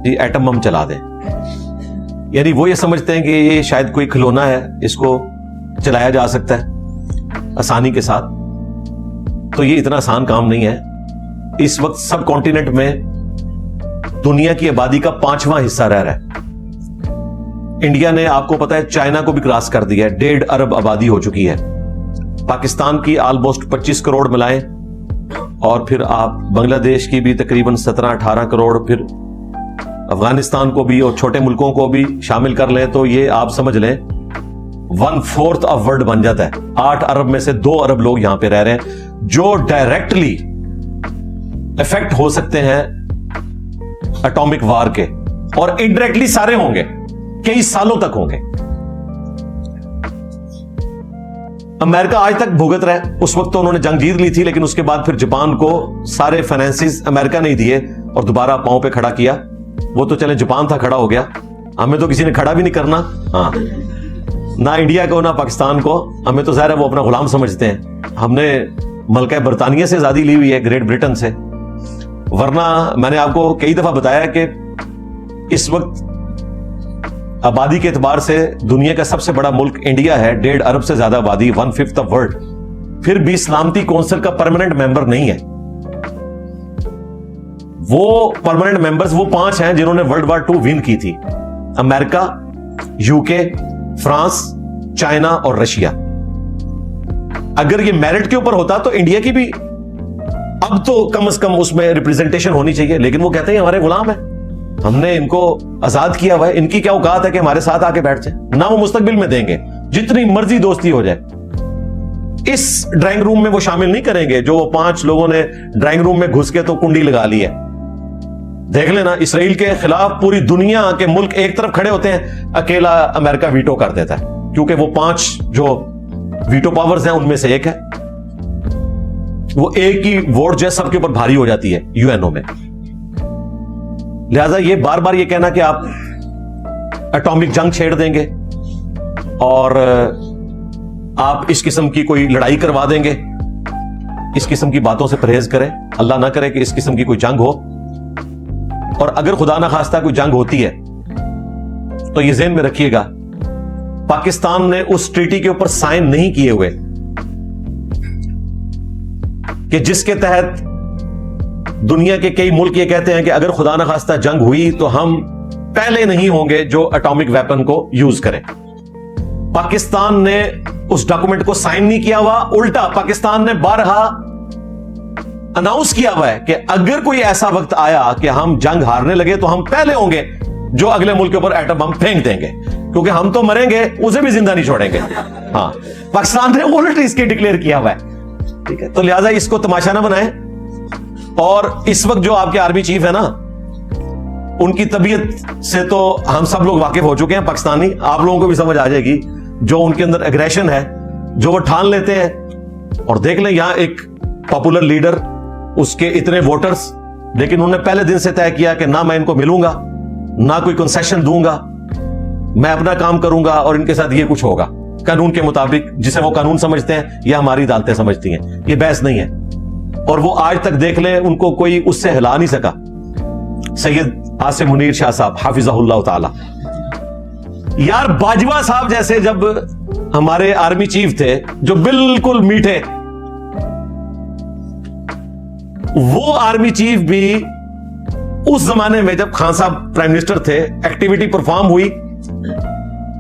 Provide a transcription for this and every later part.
جی atom bomb چلا دیں. یعنی وہ یہ سمجھتے ہیں کہ یہ شاید کوئی کھلونا ہے, اس کو چلایا جا سکتا ہے آسانی کے ساتھ. تو یہ اتنا آسان کام نہیں ہے. اس وقت سب کانٹیننٹ میں دنیا کی آبادی کا 5واں حصہ رہ رہا ہے. انڈیا نے آپ کو پتا ہے چائنا کو بھی کراس کر دیا ہے, 1.5 ارب آبادی ہو چکی ہے. پاکستان کی آلموسٹ 25 کروڑ ملائیں, اور پھر آپ بنگلہ دیش کی بھی تقریباً 17-18 کروڑ, پھر افغانستان کو بھی اور چھوٹے ملکوں کو بھی شامل کر لیں تو یہ آپ سمجھ لیں 1/4 آف ورلڈ بن جاتا ہے. 8 ارب میں سے 2 ارب لوگ یہاں پہ رہ رہے ہیں جو ڈائریکٹلی افیکٹ ہو سکتے ہیں اٹامک وار کے, اور انڈائریکٹلی سارے ہوں گے, کئی سالوں تک ہوں گے. امریکہ آج تک بھگت رہا ہے. اس وقت تو انہوں نے جنگ جیت لی تھی, لیکن اس کے بعد پھر جاپان کو سارے فائنینسز امریکہ نے ہی دیے اور دوبارہ پاؤں پہ کھڑا کیا. وہ تو چلے جاپان تھا کھڑا ہو گیا, ہمیں تو کسی نے کھڑا بھی نہیں کرنا. ہاں, نہ انڈیا کو نہ پاکستان کو. ہمیں تو ظاہر ہے وہ اپنا غلام سمجھتے ہیں. ہم نے ملکہ برطانیہ سے آزادی لی ہوئی ہے, گریٹ برٹن سے. ورنہ میں نے آپ کو کئی دفعہ بتایا کہ اس وقت آبادی کے اعتبار سے دنیا کا سب سے بڑا ملک انڈیا ہے, 1.5 ارب سے زیادہ آبادی, 1/5 آف ورلڈ. پھر بھی سلامتی کونسل کا پرماننٹ ممبر نہیں ہے. وہ پرماننٹ ممبرز وہ 5 ہیں جنہوں نے ورلڈ وار 2 ون کی تھی: امریکہ, UK, فرانس, چائنا اور رشیا. اگر یہ میرٹ کے اوپر ہوتا تو انڈیا کی بھی اب تو کم از کم اس میں ریپرزنٹیشن ہونی چاہیے, لیکن وہ کہتے ہیں ہمارے غلام ہیں, ہم نے ان کو آزاد کیا ہوا ہے, ان کی کیا اوقات ہے کہ ہمارے ساتھ آ کے بیٹھ جائیں. نہ وہ مستقبل میں دیں گے, جتنی مرضی دوستی ہو جائے. اس ڈرائنگ روم میں وہ شامل نہیں کریں گے جو وہ 5 لوگوں نے ڈرائنگ روم میں گھس کے تو کنڈی لگا لی ہے. دیکھ لینا, اسرائیل کے خلاف پوری دنیا کے ملک ایک طرف کھڑے ہوتے ہیں, اکیلا امریکہ ویٹو کر دیتا ہے, کیونکہ وہ 5 جو ویٹو پاورز ہیں ان میں سے ایک ہے. وہ ایک ہی ووٹ جو ہے سب کے اوپر بھاری ہو جاتی ہے UN میں. لہذا یہ بار بار یہ کہنا کہ آپ اٹامک جنگ چھیڑ دیں گے اور آپ اس قسم کی کوئی لڑائی کروا دیں گے, اس قسم کی باتوں سے پرہیز کریں. اللہ نہ کرے کہ اس قسم کی کوئی جنگ ہو, اور اگر خدا نہ خواستہ کوئی جنگ ہوتی ہے تو یہ ذہن میں رکھیے گا, پاکستان نے اس ٹریٹی کے اوپر سائن نہیں کیے ہوئے کہ جس کے تحت دنیا کے کئی ملک یہ کہتے ہیں کہ اگر خدا نہ خواستہ جنگ ہوئی تو ہم پہلے نہیں ہوں گے جو اٹامک ویپن کو یوز کریں. پاکستان نے اس ڈاکومنٹ کو سائن نہیں کیا ہوا, الٹا پاکستان نے بارہا اناؤنس کیا ہوا ہے کہ اگر کوئی ایسا وقت آیا کہ ہم جنگ ہارنے لگے تو ہم پہلے ہوں گے جو اگلے ملک کے اوپر ایٹم بم پھینک دیں گے, کیونکہ ہم تو مریں گے, اسے بھی زندہ نہیں چھوڑیں گے. ہاں, پاکستان نے الٹا اس کے ڈکلیئر کیا ہوا ہے. ٹھیک ہے, تو لہٰذا اس کو تماشا نہ بنائیں. اور اس وقت جو آپ کے آرمی چیف ہے نا, ان کی طبیعت سے تو ہم سب لوگ واقف ہو چکے ہیں پاکستانی. آپ لوگوں کو بھی سمجھ آ جائے گی جو ان کے اندر ایگریشن ہے, جو وہ ٹھان لیتے ہیں. اور دیکھ لیں یہاں ایک پاپولر لیڈر, اس کے اتنے ووٹرز, لیکن انہوں نے پہلے دن سے طے کیا کہ نہ میں ان کو ملوں گا, نہ کوئی کنسیشن دوں گا, میں اپنا کام کروں گا اور ان کے ساتھ یہ کچھ ہوگا قانون کے مطابق, جسے وہ قانون سمجھتے ہیں یا ہماری عدالتیں سمجھتی ہیں. یہ بحث نہیں ہے. اور وہ آج تک دیکھ لیں ان کو کوئی اس سے ہلا نہیں سکا. سید عاصم منیر شاہ صاحب حافظہ اللہ تعالی, یار باجوہ صاحب جیسے جب ہمارے آرمی چیف تھے جو بالکل میٹھے, وہ آرمی چیف بھی اس زمانے میں جب خان صاحب پرائم منسٹر تھے ایکٹیویٹی پرفارم ہوئی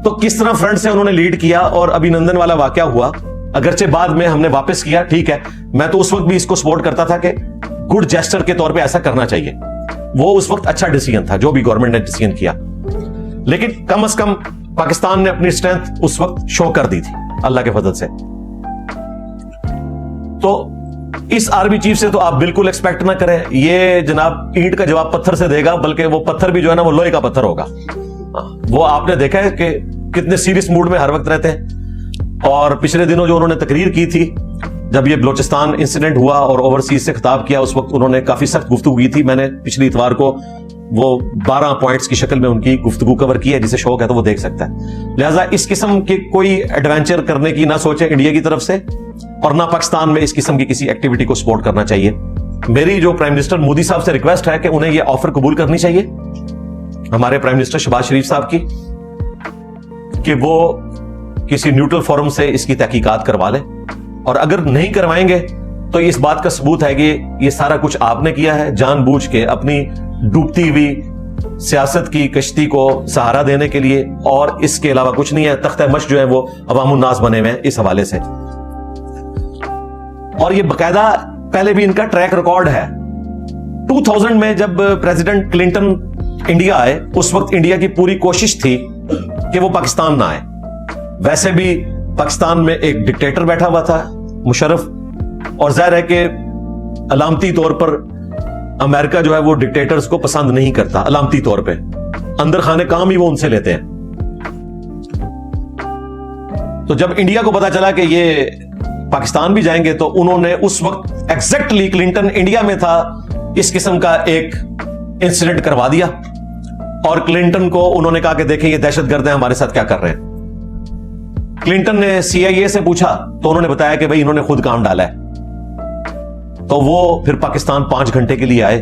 تو کس طرح فرنٹ سے انہوں نے لیڈ کیا, اور ابھی نندن والا واقعہ ہوا, اگرچہ بعد میں ہم نے واپس کیا. ٹھیک ہے, میں تو اس وقت بھی اس کو سپورٹ کرتا تھا کہ گڈ جیسٹر کے طور پہ ایسا کرنا چاہیے. وہ اس وقت اچھا ڈیسیژن تھا جو بھی گورنمنٹ نے ڈیسیژن کیا, لیکن کم از کم پاکستان نے اپنی اسٹرینتھ اس وقت شو کر دی تھی اللہ کے فضل سے. تو اس آرمی چیف سے تو آپ بالکل ایکسپیکٹ نہ کریں یہ جناب اینٹ کا جواب پتھر سے دے گا, بلکہ وہ پتھر بھی جو ہے نا وہ لوہے کا پتھر ہوگا. وہ آپ نے دیکھا ہے کہ کتنے سیریس موڈ میں ہر وقت رہتے ہیں. اور پچھلے دنوں جو انہوں نے تقریر کی تھی جب یہ بلوچستان انسیڈنٹ ہوا اور اوورسیز سے خطاب کیا, اس وقت انہوں نے کافی سخت گفتگو کی تھی. میں نے پچھلی اتوار کو وہ 12 پوائنٹس کی شکل میں ان کی گفتگو کور کی ہے, جسے شوق ہے تو وہ دیکھ سکتا ہے. لہٰذا اس قسم کے کوئی ایڈونچر کرنے کی نہ سوچے انڈیا کی طرف سے, اور نہ پاکستان میں اس قسم کی کسی ایکٹیویٹی کو سپورٹ کرنا چاہیے. میری جو پرائم منسٹر مودی صاحب سے ریکویسٹ ہے کہ انہیں یہ آفر قبول کرنی چاہیے ہمارے پرائم منسٹر شہباز شریف صاحب کی کہ وہ کسی نیوٹرل فورم سے اس کی تحقیقات کروا لیں, اور اگر نہیں کروائیں گے تو اس بات کا ثبوت ہے کہ یہ سارا کچھ آپ نے کیا ہے جان بوجھ کے اپنی ڈوبتی ہوئی سیاست کی کشتی کو سہارا دینے کے لیے, اور اس کے علاوہ کچھ نہیں ہے. تختہ مشق جو ہے وہ عوام الناس بنے ہوئے ہیں اس حوالے سے, اور یہ باقاعدہ پہلے بھی ان کا ٹریک ریکارڈ ہے. 2000 میں جب پریزیڈنٹ کلنٹن انڈیا آئے اس وقت انڈیا کی پوری کوشش تھی کہ وہ پاکستان نہ آئے. ویسے بھی پاکستان میں ایک ڈکٹیٹر بیٹھا ہوا تھا مشرف, اور ظاہر ہے کہ علامتی طور پر امریکہ جو ہے وہ ڈکٹیٹرز کو پسند نہیں کرتا. علامتی طور پہ اندر خانے کام ہی وہ ان سے لیتے ہیں. تو جب انڈیا کو پتا چلا کہ یہ پاکستان بھی جائیں گے تو انہوں نے اس وقت ایگزیکٹلی کلنٹن انڈیا میں تھا اس قسم کا ایک انسیڈنٹ کروا دیا, اور کلنٹن کو انہوں نے کہا کہ دیکھیں یہ دہشت گرد ہیں, ہمارے ساتھ کیا کر رہے ہیں. کلنٹن نے CIA سے پوچھا تو انہوں نے بتایا کہ بھئی انہوں نے خود کام ڈالا ہے. تو وہ پھر پاکستان 5 گھنٹے کے لیے آئے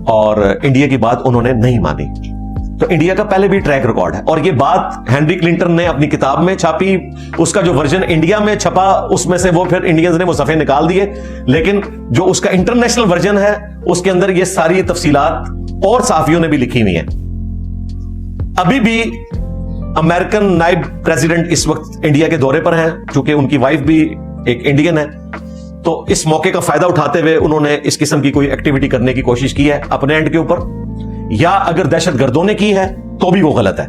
اور انڈیا کی بات انہوں نے نہیں مانی. تو انڈیا کا پہلے بھی ٹریک ریکارڈ ہے, اور یہ بات ہینری کلنٹن نے اپنی کتاب میں چھاپی. اس کا جو ورژن انڈیا میں چھپا اس میں سے وہ پھر انڈینز نے وہ صفحے نکال دیے, لیکن جو اس کا انٹرنیشنل ورژن ہے اس کے اندر یہ ساری تفصیلات اور صحافیوں نے بھی لکھی ہوئی ہیں. ابھی بھی امریکن نائب پریزیڈنٹ اس وقت انڈیا کے دورے پر ہیں, چونکہ ان کی وائف بھی ایک انڈین ہے. تو اس موقع کا فائدہ اٹھاتے ہوئے انہوں نے اس قسم کی کوئی ایکٹیویٹی کرنے کی کوشش کی ہے اپنے اینڈ کے اوپر, یا اگر دہشت گردوں نے کی ہے تو بھی وہ غلط ہے.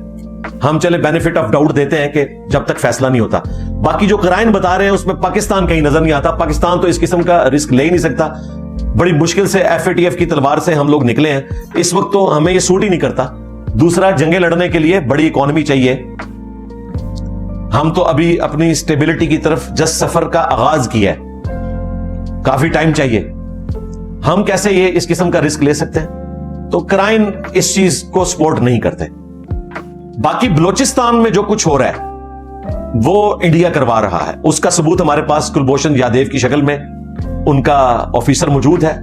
ہم چلے بینیفٹ آف ڈاؤٹ دیتے ہیں کہ جب تک فیصلہ نہیں ہوتا. باقی جو قرائن بتا رہے ہیں اس میں پاکستان کہیں نظر نہیں آتا. پاکستان تو اس قسم کا رسک لے ہی نہیں سکتا. بڑی مشکل سے FATF کی تلوار سے ہم لوگ نکلے ہیں, اس وقت تو ہمیں یہ سوٹ ہی نہیں کرتا. دوسرا, جنگیں لڑنے کے لیے بڑی اکانومی چاہیے. ہم تو ابھی اپنی اسٹیبلٹی کی طرف جس سفر کا آغاز کیا ہے, کافی ٹائم چاہیے. ہم کیسے یہ اس قسم کا رسک لے سکتے ہیں؟ تو کرائن اس چیز کو سپورٹ نہیں کرتے. باقی بلوچستان میں جو کچھ ہو رہا ہے وہ انڈیا کروا رہا ہے. اس کا ثبوت ہمارے پاس کلبھوشن یادیو کی شکل میں ان کا آفیسر موجود ہے,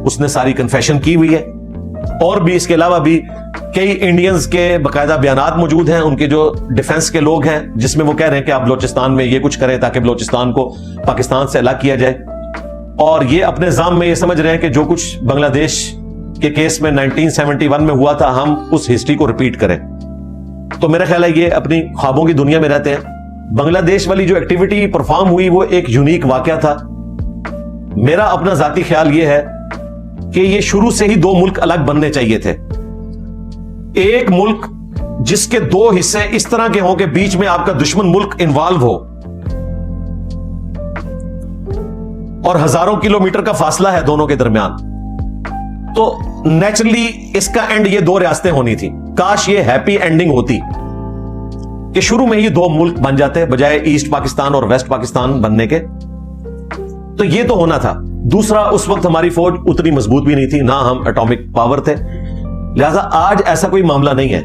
اس نے ساری کنفیشن کی ہوئی ہے. اور بھی اس کے علاوہ بھی کئی انڈینز کے باقاعدہ بیانات موجود ہیں, ان کے جو ڈیفنس کے لوگ ہیں, جس میں وہ کہہ رہے ہیں کہ آپ بلوچستان میں یہ کچھ کریں تاکہ بلوچستان کو پاکستان سے الگ کیا جائے. اور یہ اپنے نظام میں یہ سمجھ رہے ہیں کہ جو کچھ بنگلہ دیش کے کیس میں 1971 میں ہوا تھا ہم اس ہسٹری کو ریپیٹ کریں. تو میرا خیال ہے یہ اپنی خوابوں کی دنیا میں رہتے ہیں. بنگلہ دیش والی جو ایکٹیویٹی پرفارم ہوئی وہ ایک یونیک واقعہ تھا. میرا اپنا ذاتی خیال یہ ہے کہ یہ شروع سے ہی 2 ملک الگ بننے چاہیے تھے. ایک ملک جس کے 2 حصے اس طرح کے ہوں کہ بیچ میں آپ کا دشمن ملک انوالو ہو, اور ہزاروں کلومیٹر کا فاصلہ ہے دونوں کے درمیان. تو نیچرلی اس کا اینڈ یہ 2 ریاستیں ہونی تھی. کاش یہ ہیپی اینڈنگ ہوتی کہ شروع میں ہی 2 ملک بن جاتے بجائے ایسٹ پاکستان اور ویسٹ پاکستان بننے کے. تو یہ تو ہونا تھا. دوسرا, اس وقت ہماری فوج اتنی مضبوط بھی نہیں تھی, نہ ہم ایٹامک پاور تھے, لہذا آج ایسا کوئی معاملہ نہیں ہے.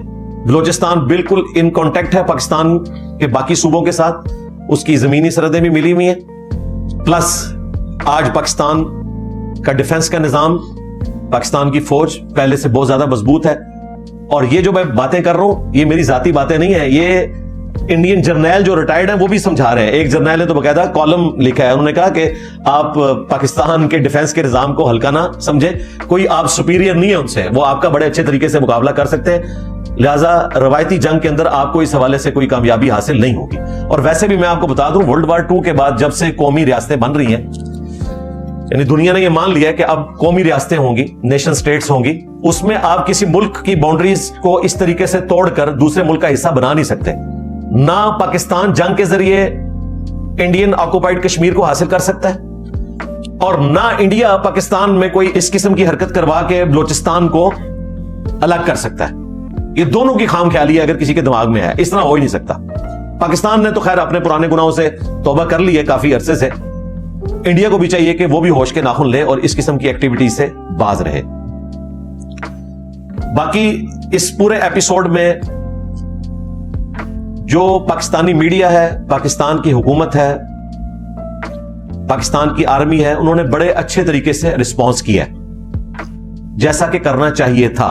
بلوچستان بالکل ان کانٹیکٹ ہے پاکستان کے باقی صوبوں کے ساتھ, اس کی زمینی سرحدیں بھی ملی ہوئی ہیں. پلس آج پاکستان کا ڈیفنس کا نظام, پاکستان کی فوج پہلے سے بہت زیادہ مضبوط ہے. اور یہ جو میں باتیں کر رہا ہوں یہ میری ذاتی باتیں نہیں ہیں, یہ انڈین جرنیل جو ریٹائرڈ ہیں وہ بھی سمجھا رہے ہیں. ایک جرنیل نے تو باقاعدہ کالم لکھا ہے, انہوں نے کہا کہ آپ پاکستان کے ڈیفنس کے نظام کو ہلکا نہ سمجھیں, کوئی آپ سپیریئر نہیں ہے ان سے, وہ آپ کا بڑے اچھے طریقے سے مقابلہ کر سکتے ہیں. لہٰذا روایتی جنگ کے اندر آپ کو اس حوالے سے کوئی کامیابی حاصل نہیں ہوگی. اور ویسے بھی میں آپ کو بتا دوں, World War II کے بعد جب سے قومی ریاستیں بن رہی ہیں, یعنی دنیا نے یہ مان لیا کہ اب قومی ریاستیں ہوں گی, نیشن سٹیٹس ہوں گی, اس میں آپ کسی ملک کی باؤنڈریز کو اس طریقے سے توڑ کر دوسرے ملک کا حصہ بنا نہیں سکتے. نہ پاکستان جنگ کے ذریعے انڈین آکوپائڈ کشمیر کو حاصل کر سکتا ہے, اور نہ انڈیا پاکستان میں کوئی اس قسم کی حرکت کروا کے بلوچستان کو الگ کر سکتا ہے. یہ دونوں کی خام خیالی ہے اگر کسی کے دماغ میں ہے, اس طرح ہو ہی نہیں سکتا. پاکستان نے تو خیر اپنے پرانے گناہوں سے توبہ کر لی ہے کافی عرصے سے. انڈیا کو بھی چاہیے کہ وہ بھی ہوش کے ناخن لے اور اس قسم کی ایکٹیویٹی سے باز رہے. باقی اس پورے ایپیسوڈ میں جو پاکستانی میڈیا ہے, پاکستان کی حکومت ہے, پاکستان کی آرمی ہے, انہوں نے بڑے اچھے طریقے سے رسپانس کیا جیسا کہ کرنا چاہیے تھا.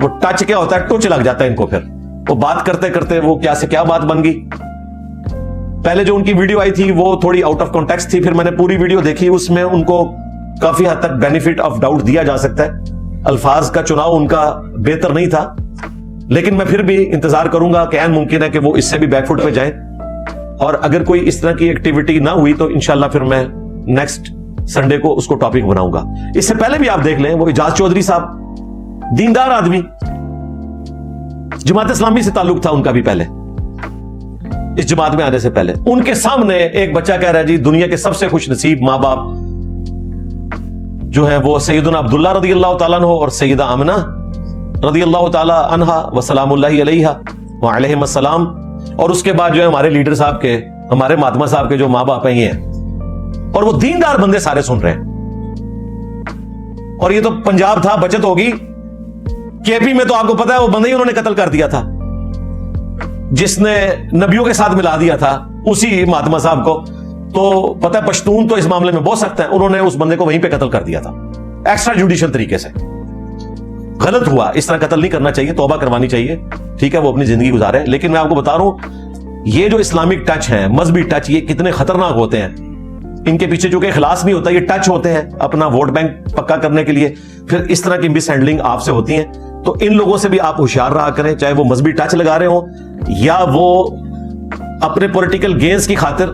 وہ ٹچ کیا ہوتا ہے, ٹچ لگ جاتا ہے ان کو, پھر وہ بات کرتے کرتے وہ کیا سے کیا بات بن گئی. پہلے جو ان کی ویڈیو آئی تھی وہ تھوڑی آؤٹ آف کانٹیکسٹ تھی, پھر میں نے پوری ویڈیو دیکھی, اس میں ان کو کافی حد تک بینیفٹ آف ڈاؤٹ دیا جا سکتا ہے. الفاظ کا چناؤ ان کا بہتر نہیں تھا, لیکن میں پھر بھی انتظار کروں گا کہ ممکن ہے کہ وہ اس سے بھی بیک فٹ پہ جائیں, اور اگر کوئی اس طرح کی ایکٹیویٹی نہ ہوئی تو انشاءاللہ پھر میں نیکسٹ سنڈے کو اس کو ٹاپک بناؤں گا. اس سے پہلے بھی آپ دیکھ لیں, وہ اعجاز چودھری صاحب دیندار آدمی, جماعت اسلامی سے تعلق تھا ان کا بھی پہلے, اس جماعت میں آنے سے پہلے. ان کے سامنے ایک بچہ کہہ رہا ہے جی دنیا کے سب سے خوش نصیب ماں باپ جو ہے وہ سیدنا عبداللہ رضی اللہ تعالیٰ عنہ اور سیدہ آمنہ رضی اللہ تعالیٰ عنہا وسلام اللہ علیہا وعلیہم السلام, اور اس کے بعد جو ہے ہمارے لیڈر صاحب کے, ہمارے مہاتما صاحب کے جو ماں باپ ہیں یہ ہیں, اور وہ دیندار بندے سارے سن رہے ہیں. اور یہ تو پنجاب تھا, بچت ہوگی. کے پی میں تو آپ کو پتا ہے وہ بندے ہی انہوں نے قتل کر دیا تھا, جس نے نبیوں کے ساتھ ملا دیا تھا اسی مہاتما صاحب کو. تو پتہ ہے پشتون تو اس معاملے میں بہت سخت ہے, انہوں نے اس بندے کو وہیں پہ قتل کر دیا تھا ایکسٹرا جوڈیشل طریقے سے. غلط ہوا, اس طرح قتل نہیں کرنا چاہیے, توبہ کروانی چاہیے, ٹھیک ہے وہ اپنی زندگی گزارے. لیکن میں آپ کو بتا رہا ہوں یہ جو اسلامک ٹچ ہیں, مذہبی ٹچ, یہ کتنے خطرناک ہوتے ہیں. ان کے پیچھے چونکہ اخلاص نہیں ہوتا, یہ ٹچ ہوتے ہیں اپنا ووٹ بینک پکا کرنے کے لیے, پھر اس طرح کی مس ہینڈلنگ آپ سے ہوتی ہیں. تو ان لوگوں سے بھی آپ ہوشیار رہا کریں, چاہے وہ مذہبی ٹچ لگا رہے ہوں یا وہ اپنے پولیٹیکل گینز کی خاطر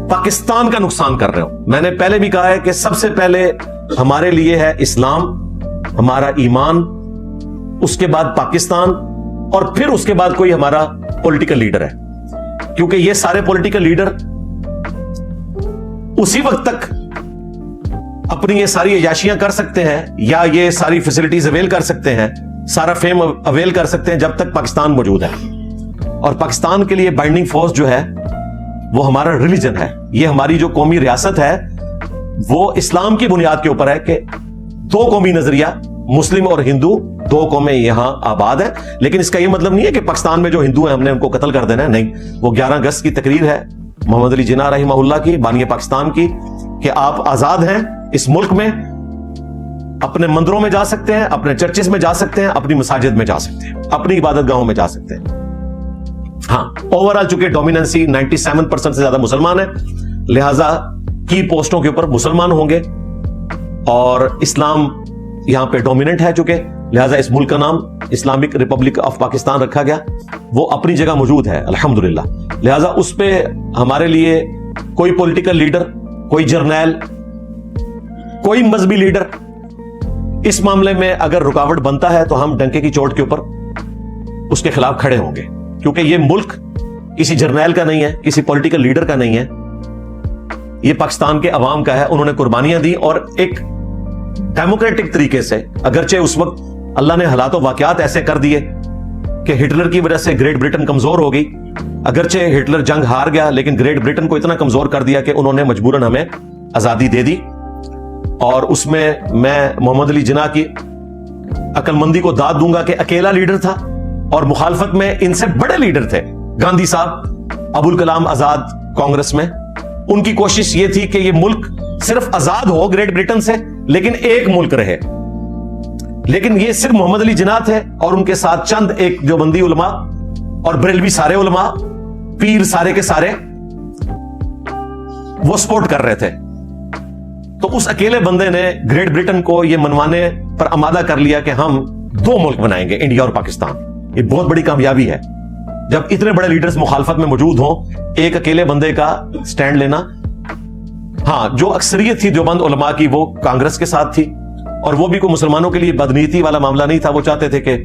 پاکستان کا نقصان کر رہے ہوں. میں نے پہلے بھی کہا ہے کہ سب سے پہلے ہمارے لیے ہے اسلام, ہمارا ایمان, اس کے بعد پاکستان, اور پھر اس کے بعد کوئی ہمارا پولیٹیکل لیڈر ہے. کیونکہ یہ سارے پولیٹیکل لیڈر اسی وقت تک اپنی یہ ساری عیاشیاں کر سکتے ہیں یا یہ ساری فیسلٹیز اویل کر سکتے ہیں, سارا فیم اویل کر سکتے ہیں جب تک پاکستان موجود ہے. اور پاکستان کے لیے بائنڈنگ فورس جو ہے وہ ہمارا ریلیجن ہے. یہ ہماری جو قومی ریاست ہے وہ اسلام کی بنیاد کے اوپر ہے کہ دو قومی نظریہ, مسلم اور ہندو, دو قومیں یہاں آباد ہیں. لیکن اس کا یہ مطلب نہیں ہے کہ پاکستان میں جو ہندو ہیں ہم نے ان کو قتل کر دینا ہے, نہیں. وہ 11 اگست کی تقریر ہے محمد علی جناح رحمہ اللہ کی, بانی پاکستان کی, کہ آپ آزاد ہیں اس ملک میں, اپنے مندروں میں جا سکتے ہیں, اپنے چرچز میں جا سکتے ہیں, اپنی مساجد میں جا سکتے ہیں, اپنی عبادت گاہوں میں جا سکتے ہیں. ہاں اوورآل چونکہ ڈومیننسی 97% سے زیادہ مسلمان ہے, لہذا کی پوسٹوں کے اوپر مسلمان ہوں گے, اور اسلام یہاں پہ ڈومیننٹ ہے چونکہ, لہذا اس ملک کا نام اسلامک ریپبلک آف پاکستان رکھا گیا. وہ اپنی جگہ موجود ہے الحمدللہ. لہذا اس پہ ہمارے لیے کوئی پولیٹیکل لیڈر, کوئی جرنیل, کوئی مذہبی لیڈر اس معاملے میں اگر رکاوٹ بنتا ہے تو ہم ڈنکے کی چوٹ کے اوپر اس کے خلاف کھڑے ہوں گے. کیونکہ یہ ملک کسی جرنیل کا نہیں ہے, کسی پولیٹیکل لیڈر کا نہیں ہے, یہ پاکستان کے عوام کا ہے. انہوں نے قربانیاں دی اور ایک ڈیموکریٹک طریقے سے, اگرچہ اس وقت اللہ نے حالات و واقعات ایسے کر دیے کہ ہٹلر کی وجہ سے گریٹ برٹن کمزور ہو گئی, اگرچہ ہٹلر جنگ ہار گیا لیکن گریٹ برٹن کو اتنا کمزور کر دیا کہ انہوں نے مجبوراً ہمیں آزادی دے دی. اور اس میں محمد علی جناح کی عقل مندی کو داد دوں گا کہ اکیلا لیڈر تھا, اور مخالفت میں ان سے بڑے لیڈر تھے. گاندھی صاحب, ابوالکلام آزاد کانگریس میں, ان کی کوشش یہ تھی کہ یہ ملک صرف آزاد ہو گریٹ برٹن سے لیکن ایک ملک رہے. لیکن یہ صرف محمد علی جناح تھے اور ان کے ساتھ چند ایک دیوبندی علماء اور بریلوی سارے علماء, پیر سارے کے سارے, وہ سپورٹ کر رہے تھے. تو اس اکیلے بندے نے گریٹ برٹن کو یہ منوانے پر آمادہ کر لیا کہ ہم دو ملک بنائیں گے, انڈیا اور پاکستان. یہ بہت بڑی کامیابی ہے جب اتنے بڑے لیڈرز مخالفت میں موجود ہوں, ایک اکیلے بندے کا سٹینڈ لینا. ہاں جو اکثریت تھی دیوبند علماء کی وہ کانگریس کے ساتھ تھی, اور وہ بھی کوئی مسلمانوں کے لیے بدنیتی والا معاملہ نہیں تھا. وہ چاہتے تھے کہ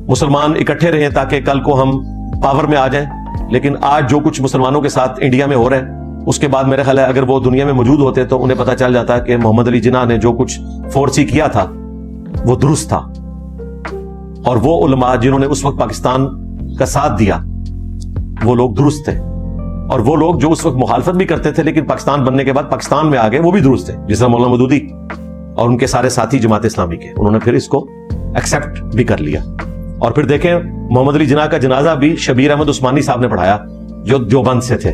مسلمان اکٹھے رہیں تاکہ کل کو ہم پاور میں آ جائیں. لیکن آج جو کچھ مسلمانوں کے ساتھ انڈیا میں ہو رہے ہیں, اس کے بعد میرا خیال ہے اگر وہ دنیا میں موجود ہوتے تو انہیں پتا چل جاتا کہ محمد علی جناح نے جو کچھ فورسی کیا تھا وہ درست تھا. اور وہ علماء جنہوں نے اس وقت پاکستان کا ساتھ دیا وہ لوگ درست تھے, اور وہ لوگ جو اس وقت مخالفت بھی کرتے تھے لیکن پاکستان بننے کے بعد پاکستان میں آ گئے وہ بھی درست تھے, جس طرح مولانا مودودی اور ان کے سارے ساتھی جماعت اسلامی کے, انہوں نے پھر اس کو ایکسپٹ بھی کر لیا. اور پھر دیکھیں محمد علی جناح کا جنازہ بھی شبیر احمد عثمانی صاحب نے پڑھایا جو دیوبند سے تھے.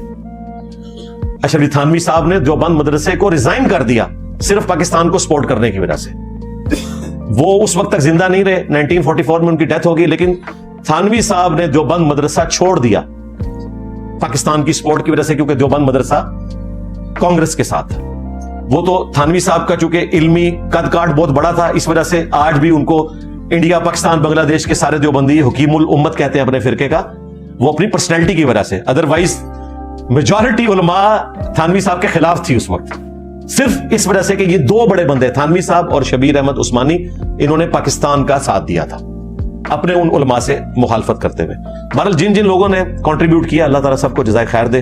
اشرف علی تھانوی صاحب نے دیوبند مدرسے کو ریزائن کر دیا صرف پاکستان کو سپورٹ کرنے کی وجہ سے. وہ اس وقت تک زندہ نہیں رہے, 1944 میں ان کی ڈیتھ ہو گئی, لیکن تھانوی صاحب نے دیوبند مدرسہ چھوڑ دیا پاکستان کی سپورٹ کی وجہ سے, کیونکہ دیوبند مدرسہ کانگریس کے ساتھ. وہ تو تھانوی صاحب کا چونکہ علمی قد کاٹ بہت بڑا تھا, اس وجہ سے آج بھی ان کو انڈیا, پاکستان, بنگلہ دیش کے سارے دیوبندی حکیم الامت کہتے ہیں اپنے فرقے کا, وہ اپنی پرسنالٹی کی وجہ سے. ادروائز میجورٹی علماء تھانوی صاحب کے خلاف تھی اس وقت, صرف اس وجہ سے کہ یہ دو بڑے بندے تھانوی صاحب اور شبیر احمد عثمانی, انہوں نے پاکستان کا ساتھ دیا تھا اپنے ان علماء سے مخالفت کرتے ہوئے. بہرحال جن جن لوگوں نے کنٹریبیوٹ کیا, اللہ تعالیٰ سب کو جزائے خیر دے.